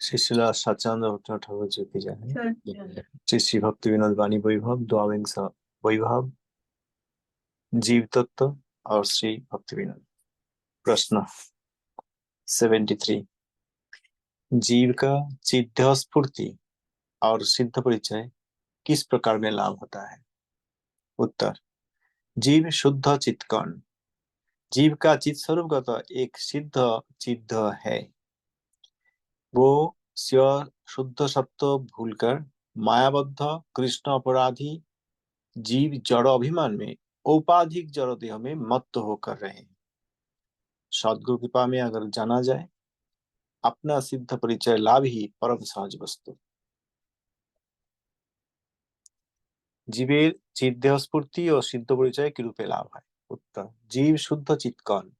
श्री शिला सच्चानंद भट्ट ठाकुर जी की जय। श्री श्री भक्ति विनोद वाणी वैभव द्वाविंश वैभव जीव तत्व और श्री भक्ति विनोद। प्रश्न 73। जीव का चित्त स्फूर्ति और सिद्ध परिचय किस प्रकार में लाभ होता है? उत्तर, जीव शुद्ध चित्तकण, जीव का चित्त स्वरूपगत एक सिद्ध चित्त है। वो शुद्ध सत्व भूलकर मायाबद्ध कृष्ण अपराधी जीव जड़ अभिमान में औपाधिक जड़ देह में मत्त होकर रहे। सद्गुरु कृपा में अगर जाना जाए अपना सिद्ध परिचय लाभ ही परम सहज वस्तु। जीवेर चित्त स्फूर्ति और सिद्ध परिचय की रूपे लाभ है। उत्तर, जीव शुद्ध चित्तकण,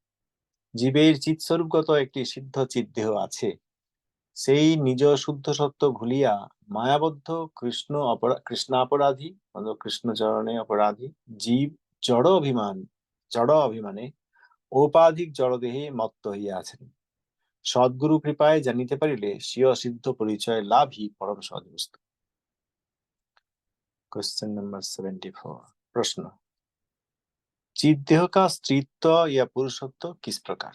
জীবের চিৎ স্বরূপগত একটি সিদ্ধ চিৎ দেহ আছে। সেই নিজ শুদ্ধ সত্য ভুলিয়া মায়াবদ্ধ কৃষ্ণাপরাধী কৃষ্ণচরণে অপরাধী জীব জড় অভিমানে ঔপাধিক জড়দেহে মত্ত হইয়াছেন। সদ্গুরু কৃপায় জানিতে পারিলে স্বীয় সিদ্ধ পরিচয় লাভই পরম সহজ বস্তু। Question number 74। प्रश्न, चित्त देह का स्त्रीत्व या पुरुषत्व किस प्रकार?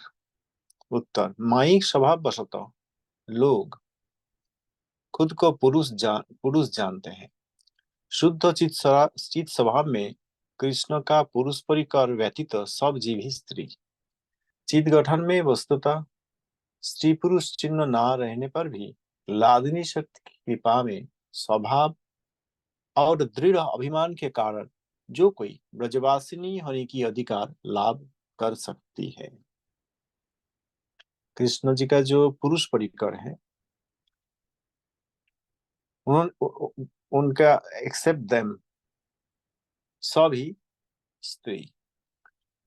उत्तर, माइक स्वभाव वशतः लोग खुद को पुरुष जानते हैं। शुद्ध चित्त स्वभाव में कृष्ण का पुरुष परिकर व्यतीत सब जीव ही स्त्री। चित्त गठन में वस्तुतः स्त्री पुरुष चिन्ह न रहने पर भी लादिनी शक्ति की कृपा में स्वभाव और दृढ़ अभिमान के कारण जो कोई ब्रजवासिनी होने की अधिकार लाभ कर सकती है। कृष्ण जी का जो पुरुष परिकर है उनका एक्सेप्ट देम सभी स्त्री।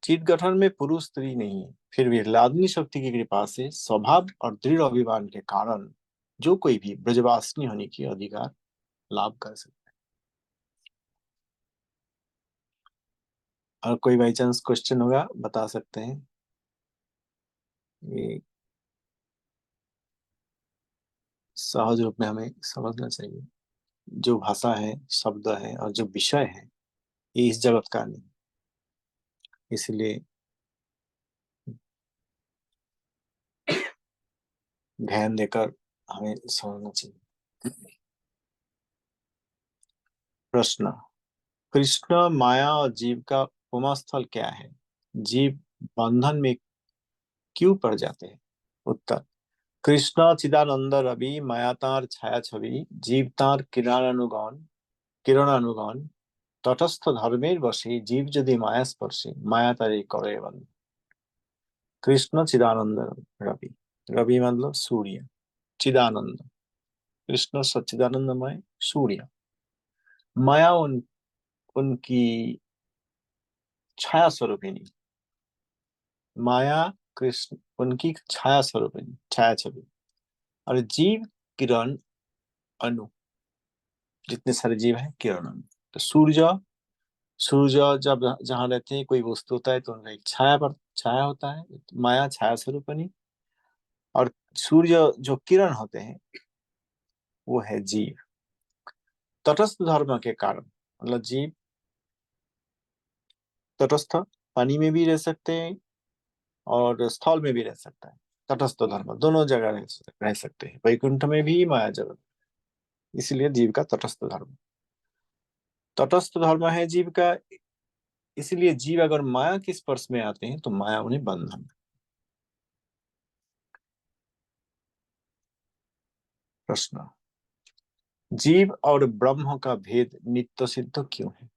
चित्त गठन में पुरुष स्त्री नहीं है, फिर भी लादनी शक्ति की कृपा से स्वभाव और दृढ़ अभिमान के कारण जो कोई भी ब्रजवासिनी होने की अधिकार लाभ कर सकता है। और कोई बाई चांस क्वेश्चन होगा बता सकते हैं। ये सहज रूप में हमें समझना चाहिए। जो भाषा है, शब्द है और जो विषय है ये इस जगत का नहीं, इसलिए ध्यान देकर हमें समझना चाहिए। प्रश्न, कृष्ण माया और जीव का उपमा स्थल क्या है? जीव बंधन में क्यों पड़ जाते हैं? उत्तर, कृष्ण चिदानंद रवि मायातार छाया छवि जीव तार किरणानुगण तटस्थ धर्मेर बसे जीव यदि माया स्पर्शे माया तारे करे बंद। कृष्ण चिदानंद रवि, रवि मतलब सूर्य, चिदानंद कृष्ण सच्चिदानंदमय सूर्य, माया उनकी छाया स्वरूपिणी, माया कृष्ण उनकी छाया स्वरूपिणी छाया छवि, और जीव किरण अनु, जितने सारे जीव हैं किरण अनु। तो सूर्य जब जहां रहते हैं कोई वस्तु होता है तो उनका एक छाया होता है, माया छाया स्वरूपिणी, और सूर्य जो किरण होते हैं वो है जीव। तटस्थ धर्म के कारण मतलब जीव तटस्थ पानी में भी रह सकते हैं और स्थल में भी रह सकता है। तटस्थ धर्म दोनों जगह रह सकते हैं, वैकुंठ में भी माया जगत, इसलिए जीव का तटस्थ धर्म है जीव का। इसलिए जीव अगर माया के स्पर्श में आते हैं तो माया उन्हें बंधन। प्रश्न, जीव और ब्रह्म का भेद नित्य सिद्ध क्यों है?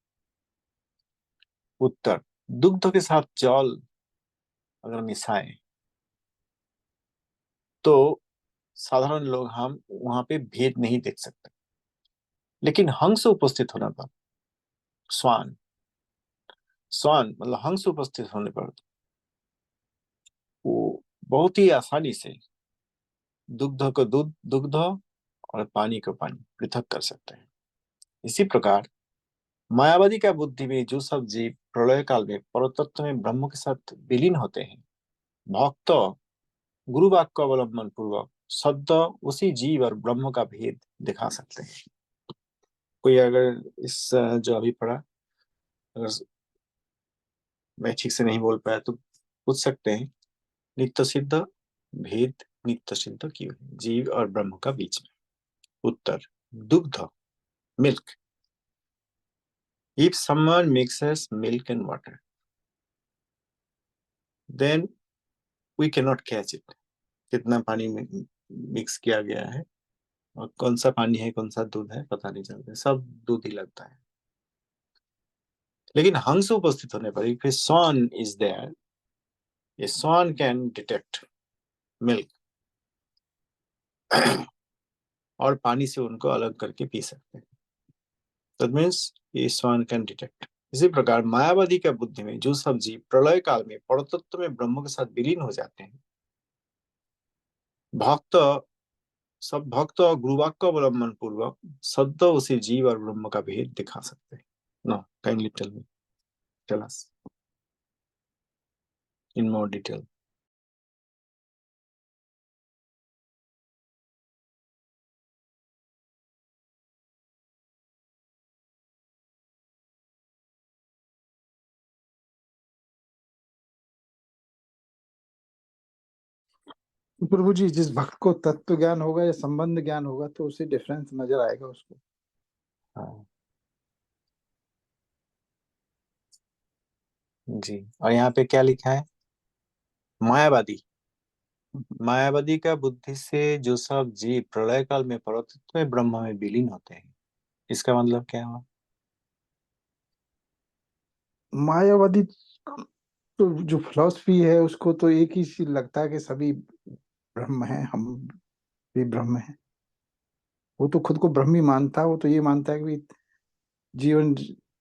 उत्तर, दुग्ध के साथ जल अगर मिसाएं तो साधारण लोग हम वहां पे भेद नहीं देख सकते, लेकिन हंस उपस्थित होने पर स्वान स्वान मतलब हंस उपस्थित होने पर वो बहुत ही आसानी से दुग्ध को दुग्ध और पानी को पानी पृथक कर सकते हैं। इसी प्रकार मायावादी का बुद्धि में जो सब जीव प्रलय काल में परतत्व में ब्रह्म के साथ विलीन होते हैं, भक्त गुरु वाक्य अवलंबन पूर्वक शब्द उसी जीव और ब्रह्म का भेद दिखा सकते हैं। कोई अगर इस जो अभी पढ़ा, अगर मैं ठीक से नहीं बोल पाया तो पूछ सकते हैं, नित्य सिद्ध भेद नित्य सिद्ध क्यों है जीव और ब्रह्म का बीच में? उत्तर, दुग्ध, milk. If someone mixes milk and water, then we cannot catch it. कितना पानी में मिक्स किया गया है और कौन सा पानी है कौन सा दूध है पता नहीं चलता, सब दूध ही लगता है। लेकिन हंस उपस्थित होने पर, if A swan is there, a swan can detect milk और पानी से उनको अलग करके पी सकते हैं। That means ये स्वान कैन डिटेक्ट। इसी प्रकार मायावादी का बुद्धि में जो सब जीव प्रलय काल में परतत्व में ब्रह्म के साथ विलीन हो जाते हैं, भक्त सब भक्त और गुरुवाक्य अवलंबन पूर्वक सद्य उसे जीव और ब्रह्म का भेद दिखा सकते हैं। No, kindly tell me, tell us in more detail. प्रभु जी, जिस भक्त को तत्व ज्ञान होगा या संबंध ज्ञान होगा तो उसे डिफरेंस नजर आएगा उसको। हाँ जी, और यहाँ पे क्या लिखा है? मायावादी, मायावादी का बुद्धि से जो सब जीव प्रलय काल में परतत्व में ब्रह्म में विलीन होते हैं, इसका मतलब क्या हुआ? मायावादी तो जो फिलॉसफी है उसको तो एक ही चीज लगता है कि सभी ब्रह्म है, हम भी ब्रह्म है। वो तो खुद को ब्रह्मी मानता है, वो तो ये मानता है कि जीवन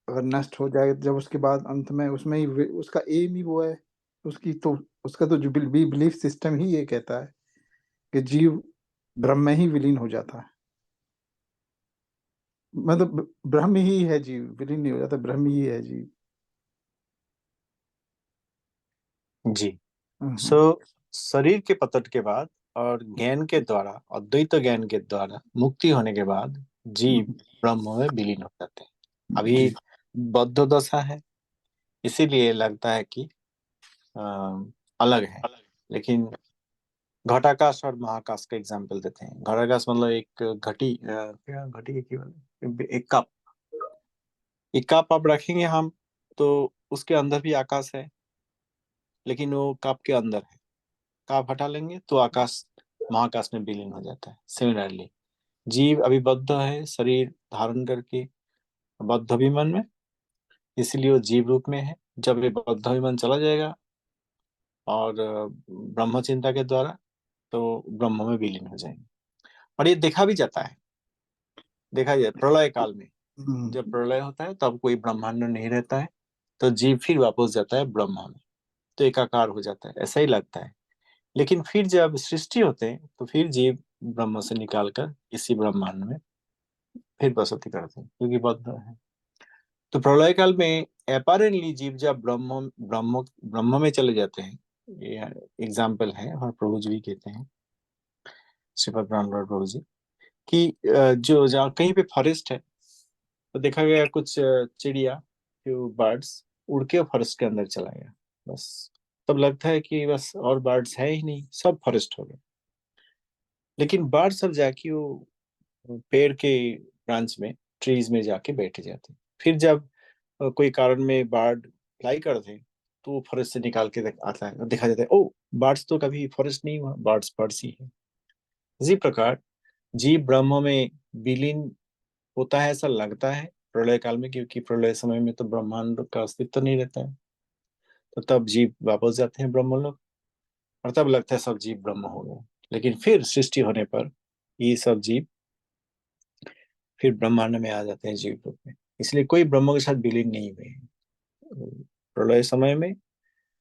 अगर नष्ट हो जाए जब उसके बाद अंत में उसमें ही उसका एम ही वो है। उसका तो जो बिलीफ सिस्टम ही ये कहता है कि जीव ब्रह्म में ही विलीन हो जाता है। मतलब ब्रह्म ही है जीव, विलीन नहीं हो जाता, ब्रह्म ही है जीव। जी। सो शरीर के पतन के बाद और ज्ञान के द्वारा, अद्वैत ज्ञान के द्वारा मुक्ति होने के बाद जीव ब्रह्म में विलीन हो जाते हैं। अभी बद्ध दशा है, इसीलिए लगता है कि अ, अलग है। लेकिन घटाकाश और महाकाश का एग्जाम्पल देते हैं। घटाकाश मतलब एक घटी, क्या घटी है, एक कप, एक कप आप रखेंगे हम तो उसके अंदर भी आकाश है, लेकिन वो कप के अंदर है। कप हटा लेंगे तो आकाश महाकाश में विलीन हो जाता है। सिमिलरली जीव अभी बद्ध है शरीर धारण करके बद्ध अभिमान में, इसलिए वो जीव रूप में है। जब ये बद्ध अभिमान चला जाएगा और ब्रह्म चिंता के द्वारा, तो ब्रह्म में विलीन हो जाएंगे। और ये देखा भी जाता है, देखा जाए प्रलय काल में, जब प्रलय होता है तब कोई ब्रह्मांड नहीं रहता है, तो जीव फिर वापस जाता है ब्रह्म में, तो एकाकार हो जाता है, ऐसा ही लगता है। लेकिन फिर जब सृष्टि होते हैं तो फिर जीव ब्रह्म से निकालकर इसी ब्रह्मांड में फिर बसती करते हैं, क्योंकि बद्ध है। तो प्रलय काल में अपारेंटली जीव जब ब्रह्म ब्रह्म ब्रह्म में चले जाते हैं, ये एग्जाम्पल है और प्रभु जी भी कहते हैं, श्रीपद ब्रह्म प्रभु जी, कि जो जहाँ कहीं पे फॉरेस्ट है तो देखा गया कुछ चिड़िया, फ्यू बर्ड्स उड़ के फॉरेस्ट के अंदर चला गया, बस। तब लगता है कि बस और बर्ड्स है ही नहीं, सब फॉरेस्ट हो गए। लेकिन बर्ड सब जाके वो पेड़ के ब्रांच में, ट्रीज में जाके बैठ जाते। फिर जब कोई कारण में बर्ड फ्लाई करते हैं तो वो फॉरेस्ट से निकाल के आता है और दिखा जाता है, ओ बर्ड्स तो कभी फॉरेस्ट नहीं हुआ, बर्ड्स बर्ड्स ही है। इसी प्रकार जीव ब्रह्म में विलीन होता है, ऐसा लगता है प्रलय काल में, क्योंकि प्रलय समय में तो ब्रह्मांड का अस्तित्व नहीं रहता है। तो तब जीव वापस जाते हैं ब्रह्मलोक और तब लगता है सब जीव ब्रह्म हो गए। लेकिन फिर सृष्टि होने पर ये सब जीव फिर ब्रह्मांड में आ जाते हैं जीव रूप में। इसलिए कोई ब्रह्म के साथ विलीन नहीं हुए हैं। प्रलय समय में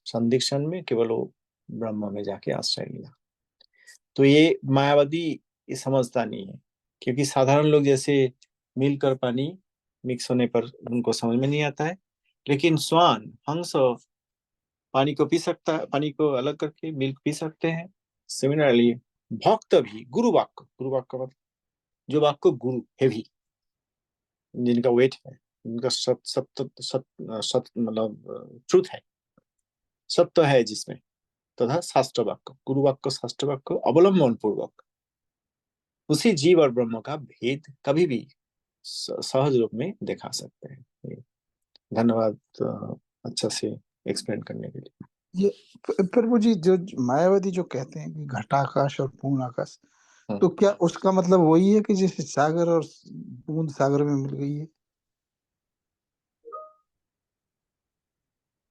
संदिक्षण में केवल वो ब्रह्म में जाके आश्रय लिया। तो ये मायावादी ये समझता नहीं है, क्योंकि साधारण लोग जैसे मिलकर पानी मिक्स होने पर उनको समझ में नहीं आता है। लेकिन श्वान हंस पानी को पी सकता है, पानी को अलग करके मिल्क पी सकते हैं। सिमिलरली भक्त भी गुरु वाक्य मतलब जो वाक्य गुरु हेवी, जिनका वेट है, जिनका सत सत सत सत मतलब ट्रुथ है, सत्य है जिसमें, तथा शास्त्र वाक्य, गुरु वाक्य शास्त्र वाक्य अवलंबन पूर्वक उसी जीव और ब्रह्म का भेद कभी भी सहज रूप में दिखा सकते हैं। धन्यवाद अच्छा से एक्सप्लेन करने के लिए। ये प्रभु जी, जो मायावादी जो कहते हैं कि घटाकाश और पूर्ण आकाश, तो क्या उसका मतलब वही है कि जैसे सागर और बूंद सागर में मिल गई है,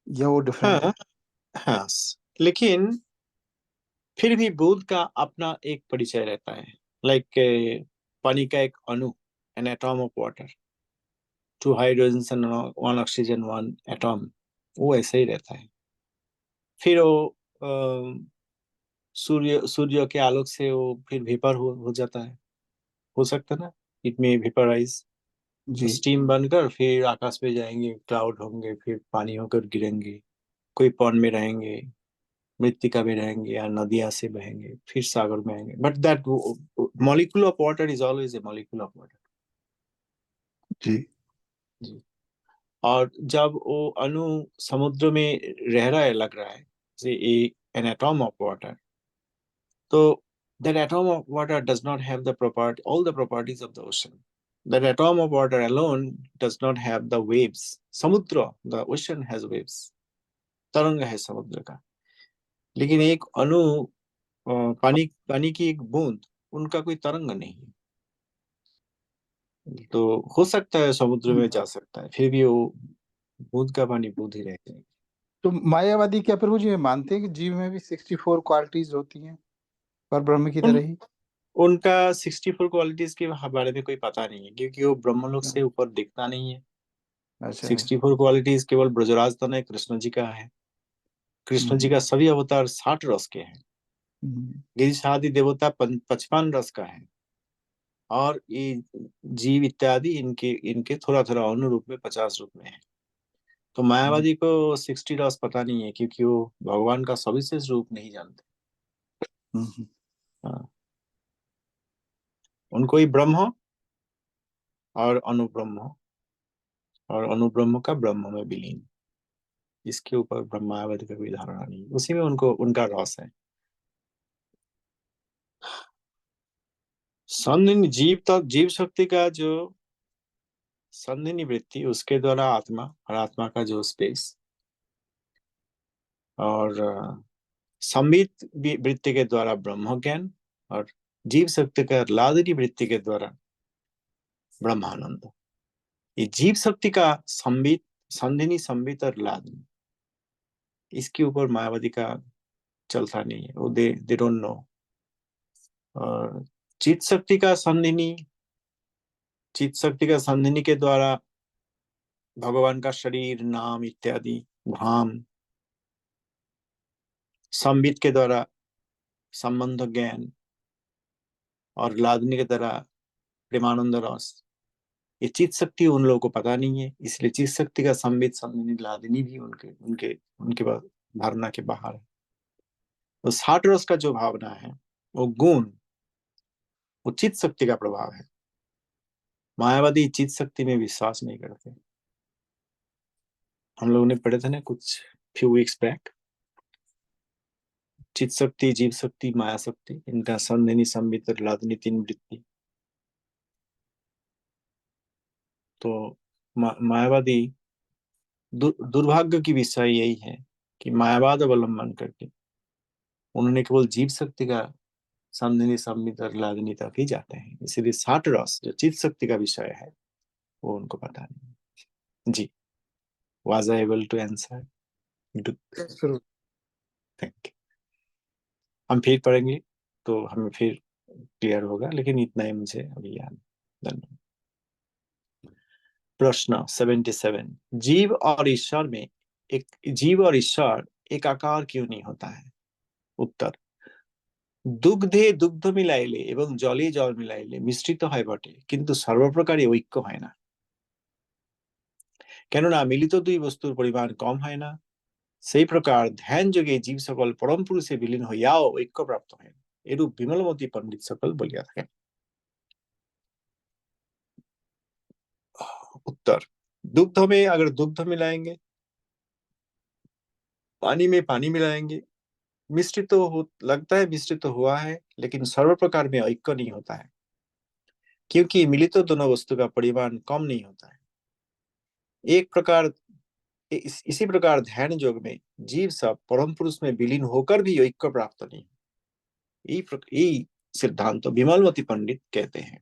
या वो डिफरेंट है? हाँ, लेकिन फिर भी बूंद का अपना एक परिचय रहता है। लाइक पानी का एक अणु, an atom of water, 2 hydrogen and 1 oxygen 1 atom, वो ऐसे ही रहता है। फिर वो सूर्य के आलोक से वो फिर वेपर हो जाता है, हो सकता है ना, इट में वेपराइज, तो जी स्टीम बनकर फिर आकाश में जाएंगे, क्लाउड होंगे, फिर पानी होकर गिरेंगे, कोई पॉन्ड में रहेंगे, मृत्तिका में रहेंगे, या नदियां से बहेंगे, फिर सागर में आएंगे। But that molecule of water is always a molecule of water. जी जी। और जब वो अणु समुद्र में रह रहा है, लग रहा है जैसे एन एटॉम ऑफ वाटर, तो that atom of water does not have the property, all the properties of the ocean. That atom of water alone does not have the waves. समुद्र, the ocean has waves, तरंग है समुद्र का। लेकिन एक अणु, पानी की एक बूंद, उनका कोई तरंग नहीं है। तो हो सकता है समुद्र में जा सकता है, फिर भी वो बूंद का पानी बूंद ही रह जाएगा। तो मायावादी क्या प्रभु जी ये मानते हैं कि जीव में भी 64 क्वालिटीज होती हैं, पर ब्रह्म की उन तरह ही? उनका 64 क्वालिटीज के बारे में कोई पता नहीं है, क्योंकि वो ब्रह्मलोक से ऊपर दिखता नहीं है। अच्छा। 64 क्वालिटीज केवल ब्रजराज तनय कृष्ण जी का है। कृष्ण जी का सभी अवतार 60 रस के हैं। गिरीश आदि देवता 55 रस का है। और ये जीव इत्यादि इनके इनके थोड़ा थोड़ा अनुरूप में 50 रूप में है। तो मायावादी को 60 रस पता नहीं है, क्योंकि वो भगवान का सविशेष रूप नहीं जानते। हाँ, उनको ही ब्रह्म और अनुब्रह्म, और अनुब्रह्म का ब्रह्म में विलीन, इसके ऊपर ब्रह्मावधि का कोई धारणा नहीं, उसी में उनको उनका रस है। संदिग्ध जीव तक जीव शक्ति का जो संदिग्ध वृत्ति, उसके द्वारा आत्मा, और आत्मा का जो स्पेस, और संबित वृत्ति के द्वारा ब्रह्म ज्ञान, और जीव शक्ति का लादनी वृत्ति के द्वारा ब्रह्मानंद। ये जीव शक्ति का संबित, संधिनी, संबित और लादनी, इसके ऊपर मायावादी का चलता नहीं है, वो दे डोंट नो। और चित शक्ति का संधिनी, चित शक्ति का संधिनी के द्वारा भगवान का शरीर, नाम इत्यादि, धाम। संबित के द्वारा संबंध ज्ञान, और लादनी के द्वारा प्रेमानंद रस। ये चित शक्ति उन लोगों को पता नहीं है, इसलिए चित शक्ति का संबित, संदिनी, लादनी भी उनके उनके उनके धारणा के बाहर है। तो 60 रस का जो भावना है, वो गुण, वो चित शक्ति का प्रभाव है। मायावादी चित शक्ति में विश्वास नहीं करते। हम लोगों ने पढ़े थे ना कुछ फ्यू वीक्स बैक, चित शक्ति, जीव शक्ति, माया शक्ति, इनका संधिनी, संबित और लादनी 3 वृत्ति। तो मायावादी दुर्भाग्य की विषय यही है कि मायावाद अवलंबन करके उन्होंने केवल जीव शक्ति का संधिनी, संबित और लादनी तक ही जाते हैं। इसीलिए 60 रस जो चित शक्ति का विषय है, वो उनको पता नहीं। जी, was I able to answer? Thank you. हम फिर पढ़ेंगे तो हमें फिर क्लियर होगा, लेकिन इतना ही मुझे अभी याद। धन्यवाद। प्रश्न 77, जीव और ईश्वर में जीव और ईश्वर एक आकार क्यों नहीं होता है? उत्तर, দুগ্ধে দুগ্ধ মিলাইলে এবং জলে জল মিলাইলে মিশ্রিত হয় বটে, কিন্তু সর্বপ্রকারে ঐক্য হয় না। কেননা মিলিত দুই বস্তুর পরিমাণ কম হয় না, সেই প্রকার ধ্যান যোগে জীব সকল পরম পুরুষে বিলীন হইয়াও ঐক্য প্রাপ্ত হয় না। एरू विमलमती पंडित सकल बोलिया था। उत्तर, दुग्ध में अगर दुग्ध मिलाएंगे, पानी में पानी मिलाएंगे, मिश्रित तो लगता है मिश्रित तो हुआ है, लेकिन सर्व प्रकार में ऐक्य नहीं होता है, क्योंकि मिलित दोनों वस्तु का परिमाण कम नहीं होता है। एक प्रकार इसी प्रकार ध्यान योग में जीव सब परम पुरुष में विलीन होकर भी ऐक्य प्राप्त नहीं। यही सिद्धांत तो विमलमती पंडित कहते हैं।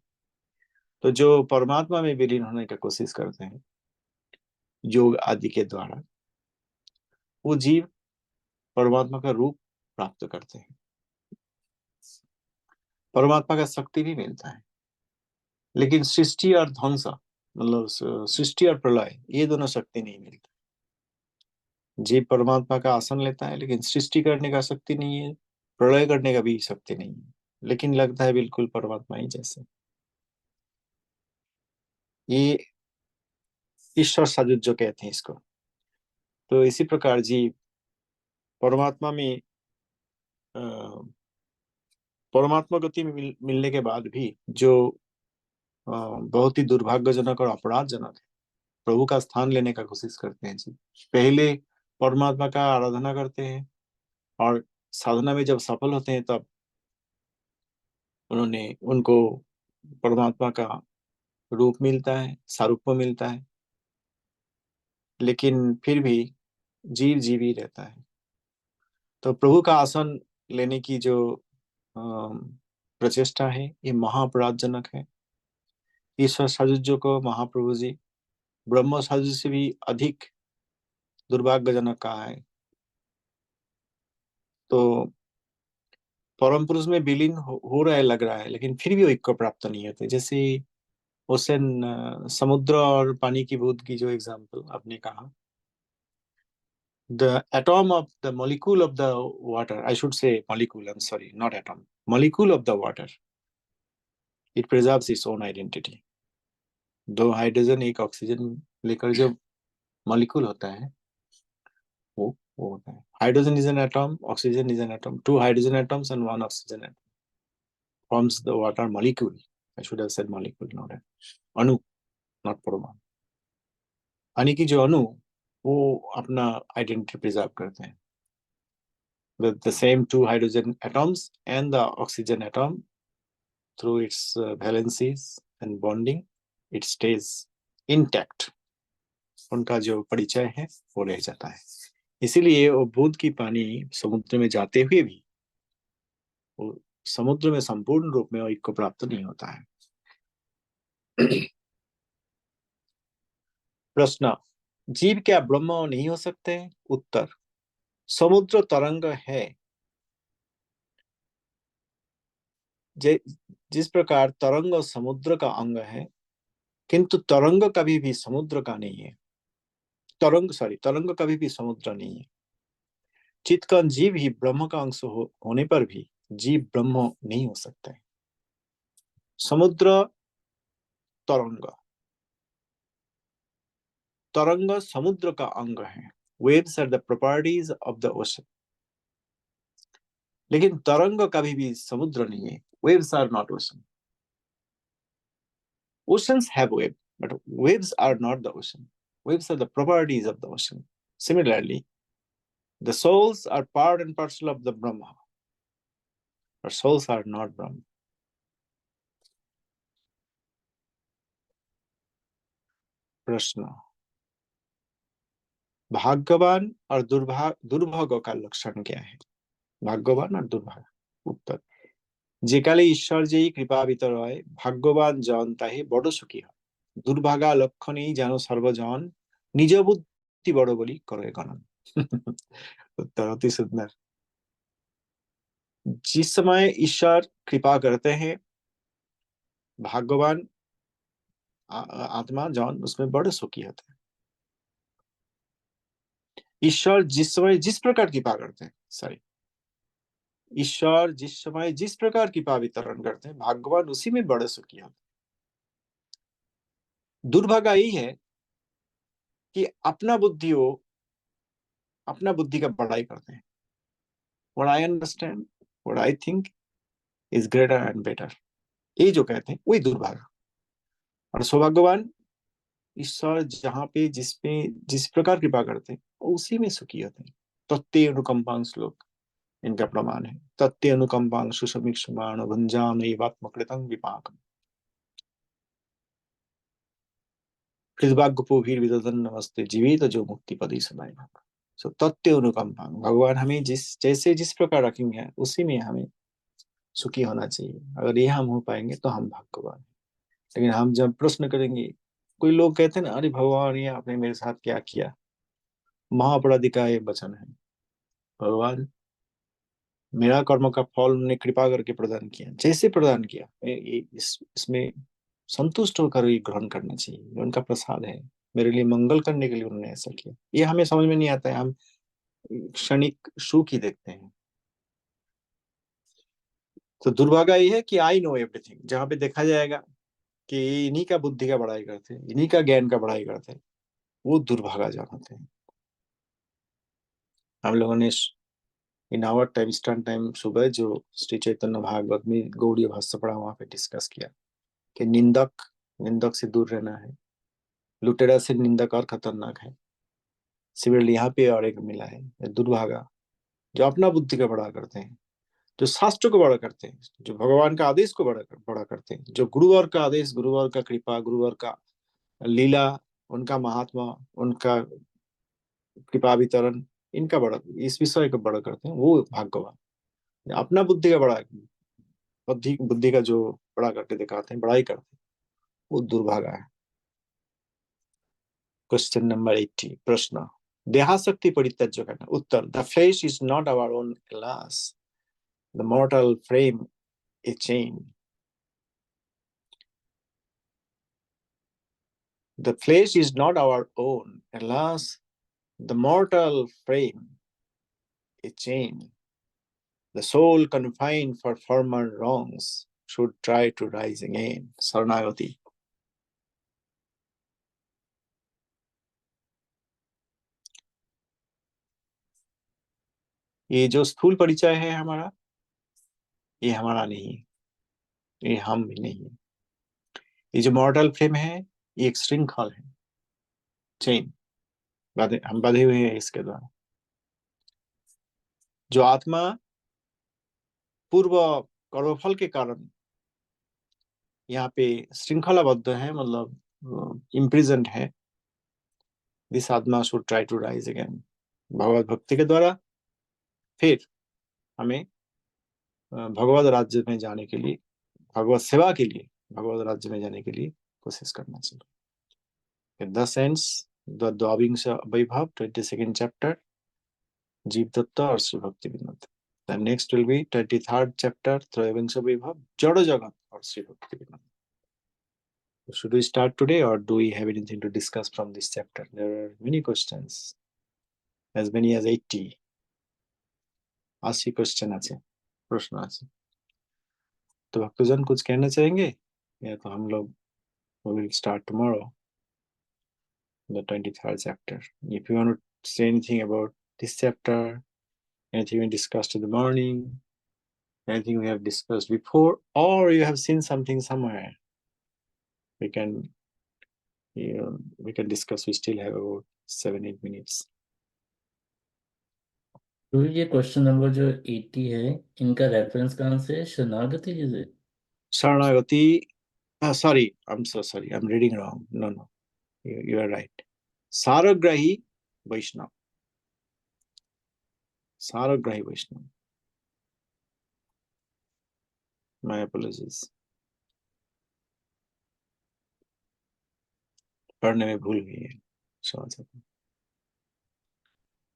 तो जो परमात्मा में विलीन होने की कोशिश करते हैं योग आदि के द्वारा, वो जीव परमात्मा का रूप प्राप्त करते हैं, परमात्मा का शक्ति भी मिलता है। लेकिन सृष्टि और ध्वंस, मतलब सृष्टि और प्रलय, ये दोनों शक्ति नहीं मिलती। जीव परमात्मा का आसन लेता है, लेकिन सृष्टि करने का शक्ति नहीं है, प्रलय करने का भी शक्ति नहीं है, लेकिन लगता है बिल्कुल परमात्मा ही जैसे। ये ईश्वर साजुज्य कहते हैं इसको। तो इसी प्रकार जीव परमात्मा में परमात्मा गति में मिलने के बाद भी जो बहुत ही दुर्भाग्यजनक और अपराधजनक है, प्रभु का स्थान लेने का कोशिश करते हैं जी। पहले परमात्मा का आराधना करते हैं और साधना में जब सफल होते हैं तब उनको परमात्मा का रूप मिलता है, सारूप्य मिलता है, लेकिन फिर भी जीव जीव ही रहता है। तो प्रभु का आसन लेने की जो प्रचेष्टा है, ये महाअपराधजनक है। ईश्वर साजुज्य को महाप्रभु जी ब्रह्म साजुज्य से भी अधिक दुर्भाग्यजनक कहा है। तो परम पुरुष में विलीन हो रहा है, लग रहा है, लेकिन फिर भी ऐक्य प्राप्त नहीं होते। जैसे ओशन, समुद्र और पानी की बूंद की जो एग्जांपल आपने कहा, the atom of the molecule of the water, I should say molecule, I'm sorry, not atom, molecule of the water, it preserves its own identity. दो हाइड्रोजन एक ऑक्सीजन लेकर जो मॉलिक्यूल होता है वो होता है। Hydrogen is an atom, oxygen is an atom, two hydrogen atoms and one oxygen atom forms the water molecule. I should have said molecule, not अणु, not परमाणु। यानी कि जो अणु वो अपना आइडेंटिटी प्रिजर्व करते हैं। The same two hydrogen atoms and the oxygen atom, through its valencies and bonding, it stays intact. उनका जो परिचय है वो रह जाता है। इसीलिए वो बूंद की पानी समुद्र में जाते हुए भी वो समुद्र में संपूर्ण रूप में ऐक्य प्राप्त नहीं होता है। प्रश्न, जीव क्या ब्रह्म नहीं हो सकते? उत्तर, समुद्र तरंग है। जिस प्रकार तरंग समुद्र का अंग है, किंतु तरंग कभी भी समुद्र का नहीं है। तरंग कभी भी समुद्र नहीं है। चित्तकान जीव ही ब्रह्म का अंश होने पर भी जीव ब्रह्म नहीं हो सकते। समुद्र तरंग, तरंग समुद्र का अंग है। Waves are the properties of the ocean. लेकिन तरंग कभी भी समुद्र नहीं है। Waves are not ocean. Oceans have waves, but waves are not the ocean. Waves are the properties of the ocean. Similarly, the souls are part and parcel of the Brahma, but souls are not Brahma. प्रश्न, भाग्यवान और दुर्भाग्य का लक्षण क्या है? भाग्यवान और दुर्भाग्य। उत्तर, যে কালে ঈশ্বর যেই কৃপা ভিতর হয়, ভাগ্যবান জন তাহে বড় সুখী হয়, দুর্ভাগা লক্ষণেই যেন সর্বজন নিজ বুদ্ধি বড় বলি করে গণন। उत्तर अति सुंदर। जिस समय ईश्वर कृपा करते हैं, भाग्यवान आत्मा जन उसमें बड़े सुखी होते हैं। ईश्वर जिस समय जिस प्रकार कृपा करते हैं, सॉरी, ईश्वर जिस समय जिस प्रकार कृपा वितरण करते हैं, भाग्यवान उसी में बड़े सुखी होते हैं। दुर्भाग्य यही है कि अपना बुद्धि का बड़ाई करते हैं। What I understand, what I think, is greater and better, ये जो कहते हैं वही दुर्भागा। और सौभाग्यवान ईश्वर जहाँ पे जिस प्रकार कृपा करते हैं उसी में सुखी होते हैं। तत्ते अनुकंपां श्लोक इनका प्रमाण है। तत्ते अनुकंपां सुसमीक्षमाण भुंजान एवात्मकृतं विपाकम् हृदवाग्यपोभिर विदधन नमस्ते जीवित जो मुक्ति पदी सदाई भव। सो तत्ते अनुकंपां, भगवान हमें जिस प्रकार रखेंगे उसी में हमें सुखी होना चाहिए। अगर ये हम हो पाएंगे तो हम भाग्यवान हैं। लेकिन हम जब प्रश्न करेंगे, कोई लोग कहते हैं ना, अरे भगवान ये आपने मेरे साथ क्या किया, महाअपराधी का ये वचन है। भगवान मेरा कर्म का फल उन्होंने कृपा करके प्रदान किया, जैसे प्रदान किया इसमें संतुष्ट होकर ये ग्रहण करना चाहिए। ये उनका प्रसाद है, मेरे लिए मंगल करने के लिए उन्होंने ऐसा किया। ये हमें समझ में नहीं आता है, हम क्षणिक सुख ही देखते हैं। तो दुर्भाग्य ये है कि आई नो एवरीथिंग, जहां पे देखा जाएगा कि इन्हीं का बुद्धि का बड़ाई करते हैं, इन्हीं का ज्ञान का बड़ाई करते हैं, वो दुर्भागा जान होते हैं। हम लोगों ने in our time stand time सुबह जो श्री चैतन्य भागवत में गौड़ीय भाष्य पढ़ा, वहां पे डिस्कस किया कि निंदक निंदक से दूर रहना है, लुटेरा से निंदक और खतरनाक है। सिमिलरली यहाँ पे और एक मिला है, दुर्भागा, जो अपना बुद्धि का बड़ा करते हैं, जो शास्त्र को बड़ा करते हैं, जो भगवान का आदेश को बड़ा करते हैं, जो गुरुवर का आदेश, गुरुवर का कृपा, गुरुवर का लीला, उनका महात्मा, उनका कृपा वितरण, इनका बड़ा, इस विषय को बड़ा करते हैं, वो भाग्यवान। अपना बुद्धि का बड़ा, बुद्धि बुद्धि का जो बड़ा करके दिखाते हैं, बड़ाई करते हैं, वो दुर्भागा है। क्वेश्चन नंबर 80, प्रश्न, देहाशक्ति परित्याज्य करना। उत्तर, the flesh is not our own class, the mortal frame a chain. The flesh is not our own class, the mortal frame a chain. The soul confined for former wrongs should try to rise again. शरणागति। ये जो स्थूल परिचय है हमारा, ये हमारा नहीं, ये हम भी नहीं। ये जो मॉर्टल फ्रेम है, ये एक श्रृंखल है, चेन, हम बंधे हुए हैं इसके द्वारा। जो आत्मा पूर्व कर्मफल के कारण यहाँ पे श्रृंखलाबद्ध है, मतलब इम्प्रिजेंट है, दिस आत्मा should try to rise again. भगवत भक्ति के द्वारा फिर हमें भगवत राज्य में जाने के लिए, भगवत सेवा के लिए, भगवत राज्य में जाने के लिए कोशिश करना चाहिए। दस एंड्स द द्वाविंश वैभव 22nd चैप्टर, जीव दत्त और श्री भक्ति Vinod. Then next will be 23rd chapter, त्रयोविंश वैभव, जड़ जगत और श्री भक्ति Vinod. Should we start today or do we have anything to discuss from this chapter? There are many questions, as many as 80 question আছে, प्रश्न আছে। तो भक्तजन कुछ कहना चाहेंगे, या तो हम लोग we will start tomorrow the 23rd chapter. If you want to say anything about this chapter, anything we discussed in the morning, anything we have discussed before, or you have seen something somewhere, we can we can discuss. We still have about 7-8 minutes. तो ये question number जो 80 है, इनका reference कहाँ से है? शरणागति जी से। Sharanagati, sorry, I'm so sorry, I'm reading wrong. No, you are right. Saragrahi Vaishnav. Saragrahi Vaishnav. My apologies. पढ़ने में भूल हुई है।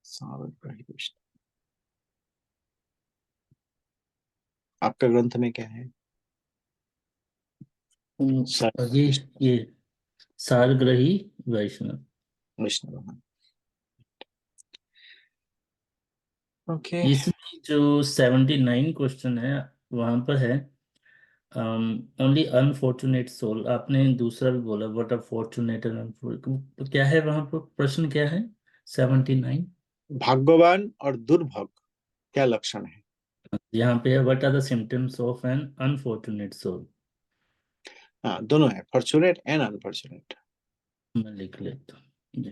सारग्राही वैष्णव। आपका ग्रंथ में क्या है? ये सारग्रही वैष्णव। वैष्णव। ओके। इसमें जो 79 क्वेश्चन है वहां पर है ओनली अनफॉर्चुनेट सोल। आपने दूसरा भी बोला, what a fortunate and unfortunate, तो क्या है वहां पर? प्रश्न क्या है 79? भाग्यवान और दुर्भग क्या लक्षण है? यहाँ पे what are the symptoms of an unfortunate soul. हाँ, दोनों है, फॉर्चुनेट एंड अनफॉर्चुनेट। मैं लिख लेता हूँ जी।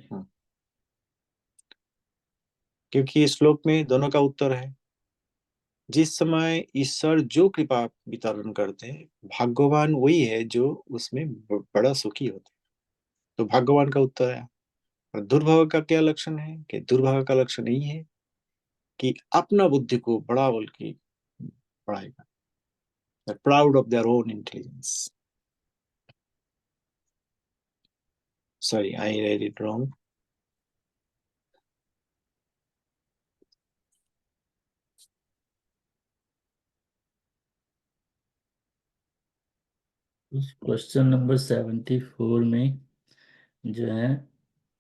क्योंकि इस श्लोक में दोनों का उत्तर है। जिस समय ईश्वर जो कृपा वितरण करते हैं, भाग्यवान वही है जो उसमें बड़ा सुखी होता है। तो भाग्यवान का उत्तर है। और दुर्भाग्य का क्या लक्षण है? कि दुर्भाग्य का लक्षण यही है कि अपना बुद्धि को बड़ा बोल के बढ़ाएगा, proud of their own intelligence. Sorry, I read it wrong. Question number 74 में जो है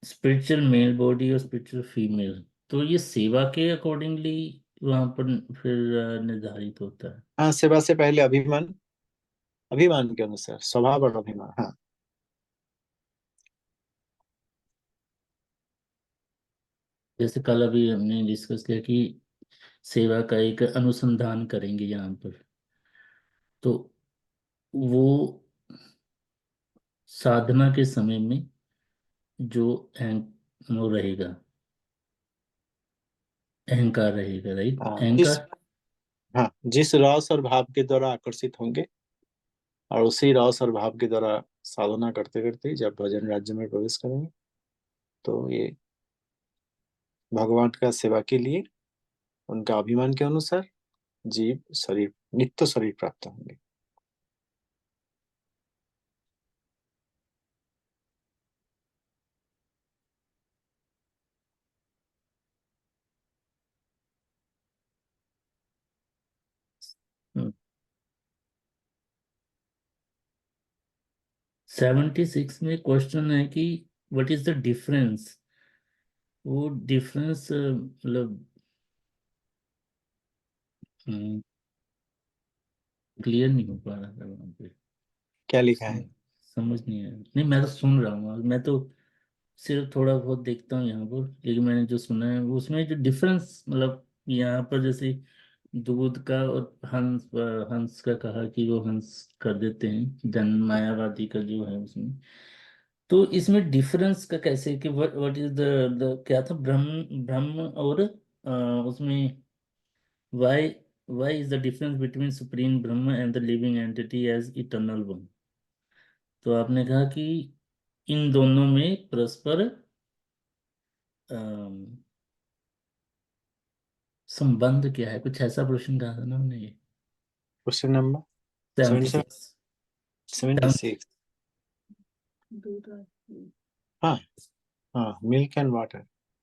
स्पिरिचुअल मेल बॉडी और स्पिरिचुअल फीमेल, तो ये सेवा के अकॉर्डिंगली वहां पर फिर निर्धारित होता है। हाँ, सेवा से पहले अभिमान, अभिमान के अनुसार स्वभाव और अभिमान। हाँ, जैसे कल अभी हमने डिस्कस किया कि सेवा का एक अनुसंधान करेंगे यहाँ पर, तो वो साधना के समय में जो वो रहेगा, अहंकार रहेगा, राइट, हाँ, अहंकार। हाँ, जिस रस और भाव के द्वारा आकर्षित होंगे और उसी रस और भाव के द्वारा साधना करते करते जब भजन राज्य में प्रवेश करेंगे, तो ये भगवान का सेवा के लिए उनका अभिमान के अनुसार जीव शरीर, नित्य शरीर प्राप्त होंगे। 76 में क्वेश्चन है कि व्हाट इज द डिफरेंस। वो डिफरेंस मतलब क्लियर नहीं हो पा रहा था वहां पे। क्या लिखा है? सम, समझ नहीं आया। नहीं, मैं तो सुन रहा हूँ, मैं तो सिर्फ थोड़ा बहुत देखता हूँ यहाँ पर, लेकिन मैंने जो सुना है वो उसमें जो डिफरेंस, मतलब यहाँ पर जैसे दूध का और हंस का कहा कि वो हंस कर देते हैं, जन मायावादी का जो है उसमें, तो इसमें डिफरेंस का कैसे कि व्हाट इज द क्या था, ब्रह्म ब्रह्म और उसमें why why is the difference between supreme Brahma and the living entity as eternal one. तो आपने कहा कि इन दोनों में परस्पर अम, संबंध क्या है, कुछ ऐसा प्रश्न कहा था ना हमने ये। Question number 77, 76। 76। हाँ, हाँ, milk and water.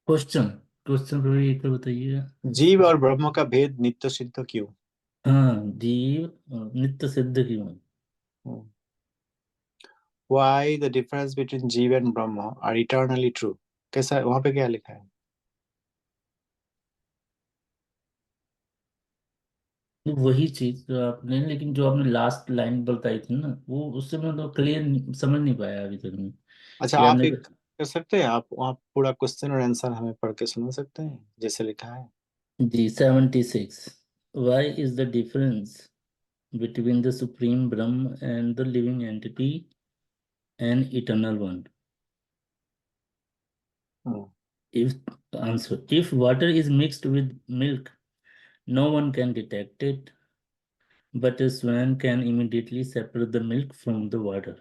Question question पर भी एक बार बताइएगा। जीव और ब्रह्म का भेद नित्य सिद्ध क्यों? हाँ, जीव नित्य सिद्ध क्यों है? Why the difference between जीव and Brahma are eternally true? कैसा, वहां पे क्या लिखा है? तो वही चीज जो आपने, लेकिन जो आपने लास्ट लाइन बताई थी ना, वो उससे मैं तो क्लियर समझ नहीं पाया अभी तक मैं। अच्छा, कि आप आपने, एक कर सकते हैं, आप वहाँ पूरा क्वेश्चन और आंसर हमें पढ़ के सुना सकते हैं जैसे लिखा है? जी 76, why is the difference between the supreme Brahm and the living entity and eternal one? Hmm, If answer, if water is mixed with milk, no one can detect it, but a swan can immediately separate the milk from the water.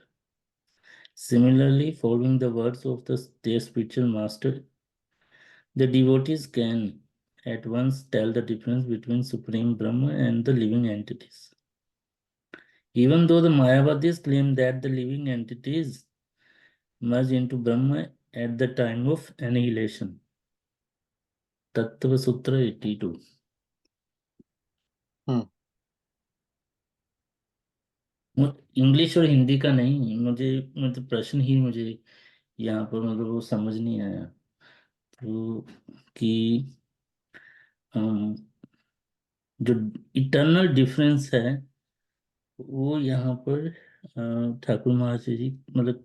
Similarly, following the words of their spiritual master, the devotees can at once tell the difference between supreme Brahma and the living entities. Even though the Mayavadis claim that the living entities merge into Brahma at the time of annihilation. तत्व सूत्र 82। हम्म। English और हिंदी का नहीं, मुझे मतलब प्रश्न ही मुझे यहाँ पर मतलब वो समझ नहीं आया, तो कि अम, जो इटर्नल डिफरेंस है वो यहाँ पर ठाकुर महाराज जी मतलब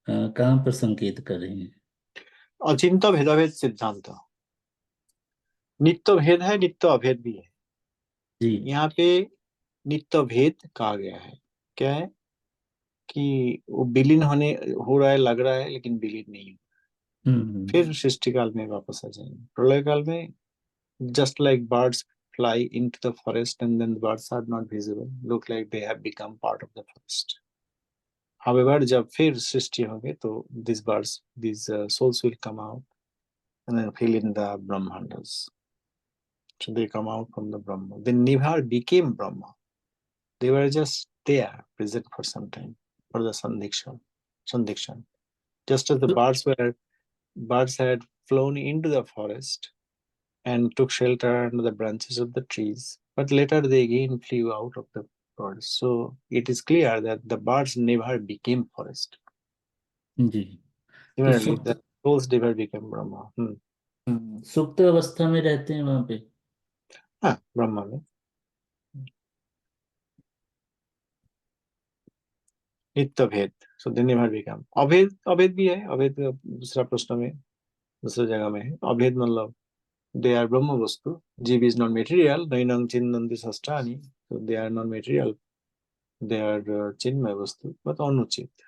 कहाँ पर संकेत कर रहे हैं। अचिंत्य भेदाभेद सिद्धांत। नित्य भेद है, नित्य अभेद भी है। जी। यहाँ पे नित्य भेद कहा गया है। क्या है कि वो विलीन हो रहा है, लग रहा है, लेकिन विलीन नहीं है। फिर सृष्टि काल में वापस आ जाएंगे। प्रलय काल में just like birds fly into the forest and then the birds are not visible, look like they have become part of the forest. However, जब फिर सृष्टि होगी तो these birds, these souls will come out and then fill in the Brahmandas. So they come out from the Brahma. They never became Brahma. They were just there, present for some time, for the sandikshan. Just as the birds had flown into the forest and took shelter under the branches of the trees, but later they again flew out of the forest. So it is clear that the birds never became forest. जी। तो Similarly, the souls never became Brahma. सुप्त अवस्था में रहते हैं वहां पे। हाँ, ब्रह्मा में नित्य भेद, so they never become. अभेद भी है। अभेद दूसरा प्रश्न में, दूसरी जगह में है। अभेद मतलब they are ब्रह्म वस्तु। जीव is non material, नैनं चिन्नन्ति षष्ठानि, so they are non material, they are चिन्मय वस्तु, but अनुचित।